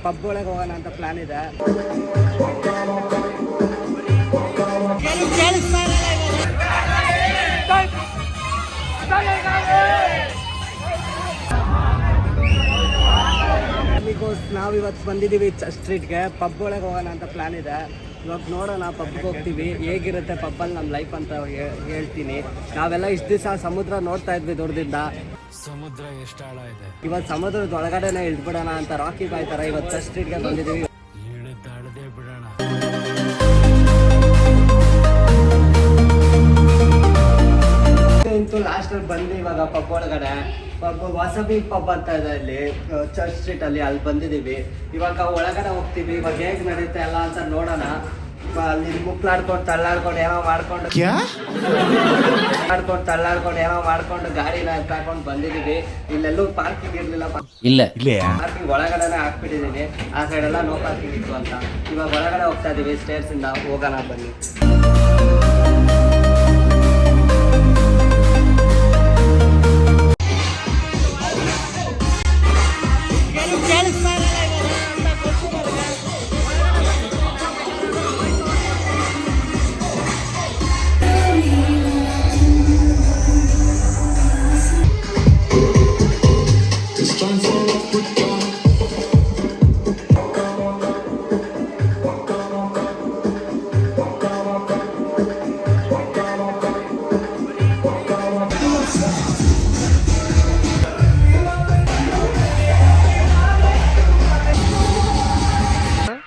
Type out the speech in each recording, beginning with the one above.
Pub ಒಳಗೆ ಹೋಗೋಣ ಅಂತ ಪ್ಲಾನ್ ಇದೆ. ನಾವಿವತ್ತು ಬಂದಿದ್ದೀವಿ ಸ್ಟ್ರೀಟ್ಗೆ. ಪಬ್ ಒಳಗೆ ಹೋಗೋಣ ಅಂತ ಪ್ಲಾನ್ ಇದೆ. ಇವಾಗ ನೋಡೋಣ, ಪಬ್ಗೆ ಹೋಗ್ತೀವಿ, ಹೇಗಿರುತ್ತೆ ಪಬ್ಬಲ್ಲಿ ನಮ್ಮ ಲೈಫ್ ಅಂತ ಹೇಳ್ತೀನಿ. ನಾವೆಲ್ಲ ಇಷ್ಟು ದಿವಸ ಸಮುದ್ರ ನೋಡ್ತಾ ಇದ್ವಿ ದೂರದಿಂದ. ಸಮುದ್ರ ಎಷ್ಟು ಆಳ ಇದೆ. ಇವತ್ತು ಸಮುದ್ರದ ಒಳಗಡೆನೆ ಇಳ್ಬಿಡೋಣ ಅಂತ ರಾಕಿ ಬಾಯ್ ಥರ ಇವತ್ತು ಸ್ಟ್ರೀಟ್ಗೆ ಬಂದಿದ್ದೀವಿ. ಇಳಿದಾಡದೆ ಬಿಡೋಣ. ಲಾಸ್ಟಲ್ಲಿ ಬಂದು ಇವಾಗ ಪಬ್ ಒಳಗಡೆ ವಾಸವಿ ಪಬ್ ಅಂತ ಇದೆ ಇಲ್ಲಿ ಚರ್ಚ್ ಸ್ಟ್ರೀಟ್ ಅಲ್ಲಿ ಬಂದಿದ್ದೀವಿ. ಇವಾಗ ಒಳಗಡೆ ಹೋಗ್ತೀವಿ. ಇವಾಗ ಹೇಗೆ ನಡೆಯುತ್ತೆ ಎಲ್ಲ ಅಂತ ನೋಡೋಣ. ಅಲ್ಲಿ ಮುಕ್ಲಾಡ್ಕೊಂಡು ತಳ್ಳಾಡ್ಕೊಂಡು ಏನೋ ಮಾಡ್ಕೊಂಡು ಏನೋ ಮಾಡ್ಕೊಂಡು ಗಾಡಿನ ಎತ್ತಾಕೊಂಡು ಬಂದಿದ್ದೀವಿ. ಇಲ್ಲೆಲ್ಲೂ ಪಾರ್ಕಿಂಗ್ ಇರ್ಲಿಲ್ಲ. ಪಾರ್ಕಿಂಗ್ ಒಳಗಡೆನೆ ಹಾಕ್ಬಿಟ್ಟಿದ್ದೀವಿ. ಆ ಸೈಡ್ ಎಲ್ಲ ನೋ ಪಾರ್ಕಿಂಗ್ ಇತ್ತು ಅಂತ. ಇವಾಗ ಒಳಗಡೆ ಹೋಗ್ತಾ ಇದೀವಿ. ಸ್ಟೇರ್ಸ್ ಇಂದ ಹೋಗೋಣ ಬನ್ನಿ.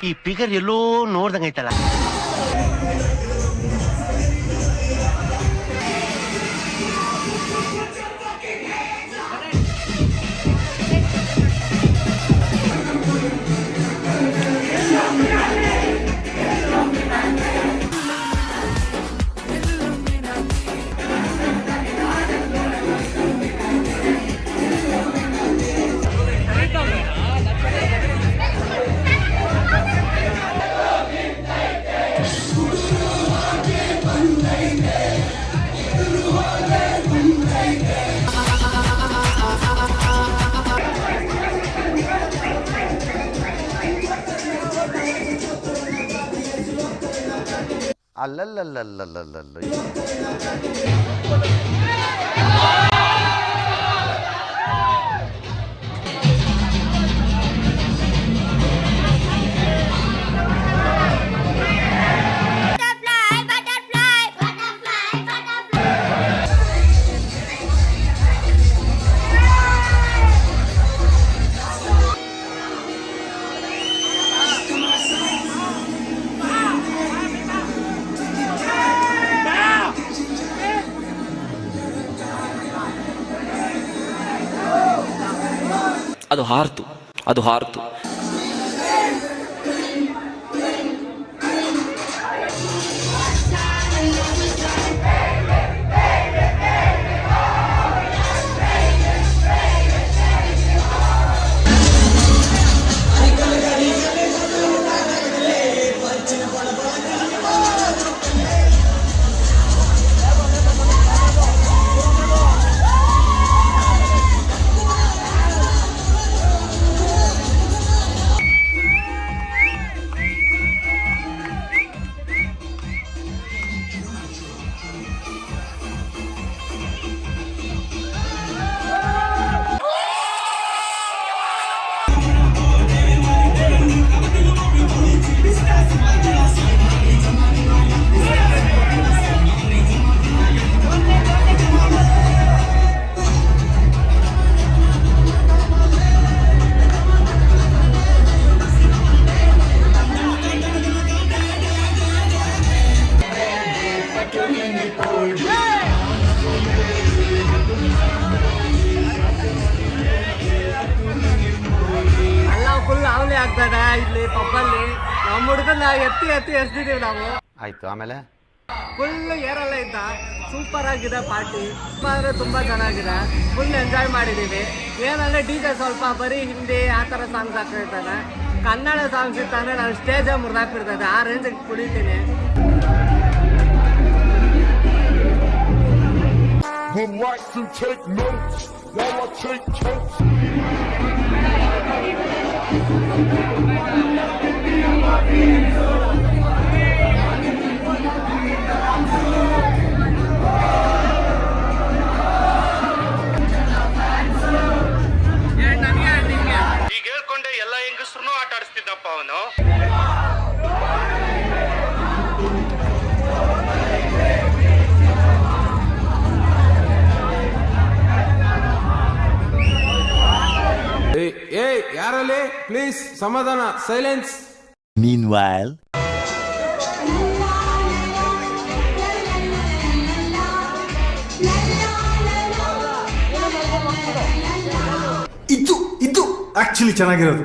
ಈ ಫಿಗರ್ ಎಲ್ಲೋ ನೋಡ್ದಂಗೈತಲ್ಲ. ಅಲ್ಲಲ್ಲಲ್ಲಲ್ಲಲ್ಲಲ್ಲ ಅದು ಹಾರ್ತು. ಆಗ್ತದೆ ಇಲ್ಲಿ ಪಬ್ಬಲ್ಲಿ. ನಮ್ಮ ಹುಡುಗನ್ನ ಎತ್ತಿ ಎಸ್ದಿದ್ದೀವಿ ನಾವು. ಆಯ್ತು, ಆಮೇಲೆ ಫುಲ್ ಏರೆಲ್ಲ ಇದ್ದ. ಸೂಪರ್ ಆಗಿದೆ ಪಾರ್ಟಿ. ಅಂದರೆ ತುಂಬ ಚೆನ್ನಾಗಿದೆ. ಫುಲ್ ಎಂಜಾಯ್ ಮಾಡಿದ್ದೀವಿ. ಏನಂದರೆ DJ ಸ್ವಲ್ಪ ಬರೀ ಹಿಂದಿ ಆ ಥರ ಸಾಂಗ್ಸ್ ಹಾಕಿರ್ತಾನೆ. ಕನ್ನಡ ಸಾಂಗ್ಸ್ ಇತ್ತಂದರೆ ನಾನು ಸ್ಟೇಜೇ ಮುರಿದಾಕ್ಬಿಡ್ತದೆ. ಆ ರೇಂಜಿಗೆ ಕುಡಿತೀನಿ. Relax and take notes while I take totes. ಈಗ ಹೇಳ್ಕೊಂಡೆ ಎಲ್ಲ ಹೆಂಗಸ್ರು ಆಟ ಆಡಿಸ್ತಿದ್ದಪ್ಪ ಅವನು. ಏಯ್ ಯಾರಲ್ಲಿ ಪ್ಲೀಸ್ ಸಮಾಧಾನ, ಸೈಲೆನ್ಸ್. Meanwhile, ಇದು ಆಕ್ಚುಲಿ ಚೆನ್ನಾಗಿರೋದು.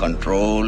control.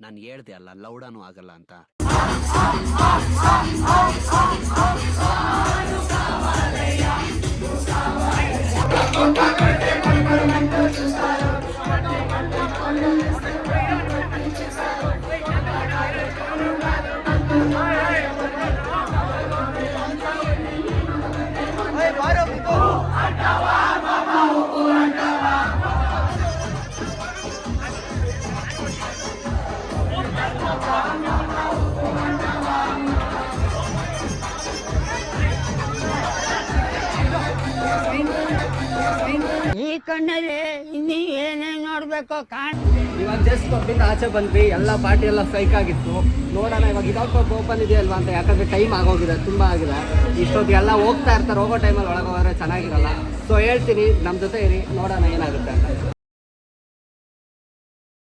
ನಾನು ಹೇಳ್ದೆ ಅಲ್ಲ ಲೌಡಾನು ಆಗಲ್ಲ ಅಂತ. ಈ ಕಣ್ಣಲ್ಲಿ ಇನ್ನೀ ಏನೇನ್ ನೋಡ್ಬೇಕು ಇವಾಗ ಜಸ್ಟ್ ಪಬ್ಬಿಂದ ಆಚೆ ಬಂದ್ವಿ, ಎಲ್ಲ ಪಾರ್ಟಿ ಎಲ್ಲ ಫೈಕ್ ಆಗಿತ್ತು. ನೋಡೋಣ ಇವಾಗ ಇದಾಗ ಪಬ್ ಓಪನ್ ಇದೆಯಲ್ವಾ ಅಂತ, ಯಾಕಂದ್ರೆ ಟೈಮ್ ಆಗೋಗಿದೆ, ತುಂಬ ಆಗಿದೆ. ಇಷ್ಟೊತ್ತಿಗೆ ಎಲ್ಲ ಹೋಗ್ತಾ ಇರ್ತಾರೆ, ಹೋಗೋ ಟೈಮಲ್ಲಿ ಒಳಗೆ ಹೋದ್ರೆ ಚೆನ್ನಾಗಿರಲ್ಲ. ಸೊ ಹೇಳ್ತೀನಿ, ನಮ್ಮ ಜೊತೆ ಇರಿ, ನೋಡೋಣ ಏನಾಗುತ್ತೆ ಅಂತ.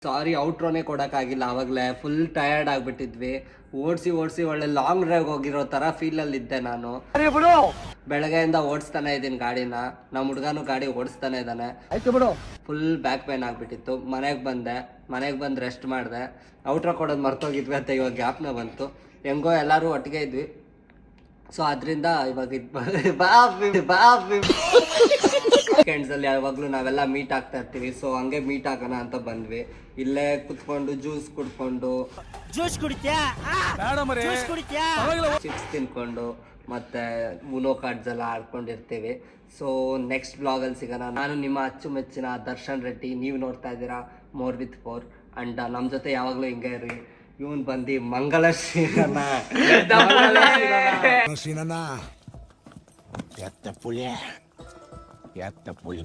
ಸಾರಿ ಔಟ್ರೋನೇ ಕೊಡೋಕ್ಕಾಗಿಲ್ಲ, ಆವಾಗಲೇ ಫುಲ್ ಟಯರ್ಡ್ ಆಗಿಬಿಟ್ಟಿದ್ವಿ. ಓಡಿಸಿ ಒಳ್ಳೆ ಲಾಂಗ್ ಡ್ರೈವ್ ಹೋಗಿರೋ ಥರ ಫೀಲಲ್ಲಿದ್ದೆ ನಾನು. ಬೆಳಗ್ಗೆಯಿಂದ ಓಡಿಸ್ತಾನೆ ಇದ್ದೀನಿ ಗಾಡಿನ, ನಮ್ಮ ಹುಡುಗನೂ ಗಾಡಿ ಓಡಿಸ್ತಾನೆ ಇದ್ದಾನೆ. ಆಯ್ತು ಬಿಡು, ಫುಲ್ ಬ್ಯಾಕ್ ಪೇನ್ ಆಗಿಬಿಟ್ಟಿತ್ತು. ಮನೆಗೆ ಬಂದು ರೆಸ್ಟ್ ಮಾಡಿದೆ. ಔಟ್ರೋ ಕೊಡೋದು ಮರ್ತೋಗಿದ್ವಿ ಅಂತ ಇವಾಗ ಗ್ಯಾಪ್ನ ಬಂತು. ಹೆಂಗೋ ಎಲ್ಲರೂ ಒಟ್ಟಿಗೆ ಇದ್ವಿ. ಸೊ ಅದರಿಂದ ಇವಾಗ ವೀಕೆಂಡ್ಸಲ್ಲಿ ಯಾವಾಗಲೂ ನಾವೆಲ್ಲ ಮೀಟ್ ಆಗ್ತಾ ಇರ್ತೀವಿ. ಸೊ ಹಂಗೆ ಮೀಟ್ ಆಗೋಣ ಅಂತ ಬಂದ್ವಿ. ಇಲ್ಲೇ ಕುತ್ಕೊಂಡು ಜ್ಯೂಸ್ ಕುಡ್ಕೊಂಡು, ಚಿಪ್ಸ್ ತಿನ್ಕೊಂಡು, ಮತ್ತೆ ಉನೋ ಕಾರ್ಡ್ಸ್ ಎಲ್ಲ ಆಡ್ಕೊಂಡಿರ್ತೀವಿ. ಸೊ ನೆಕ್ಸ್ಟ್ ಬ್ಲಾಗಲ್ಲಿ ಸಿಗೋಣ. ನಾನು ನಿಮ್ಮ ಅಚ್ಚುಮೆಚ್ಚಿನ ದರ್ಶನ್ ರೆಡ್ಡಿ, ನೀವು ನೋಡ್ತಾ ಇದ್ದೀರಾ ಮೋರ್ ವಿತ್ 4. ಅಂಡ್ ನಮ್ಮ ಜೊತೆ ಯಾವಾಗಲೂ ಹಿಂಗೆ ಇರಿ. ಇವನ್ ಬಂದು ಮಂಗಲ ಶ್ರೀರನ ಎತ್ತ ಪುಳಿ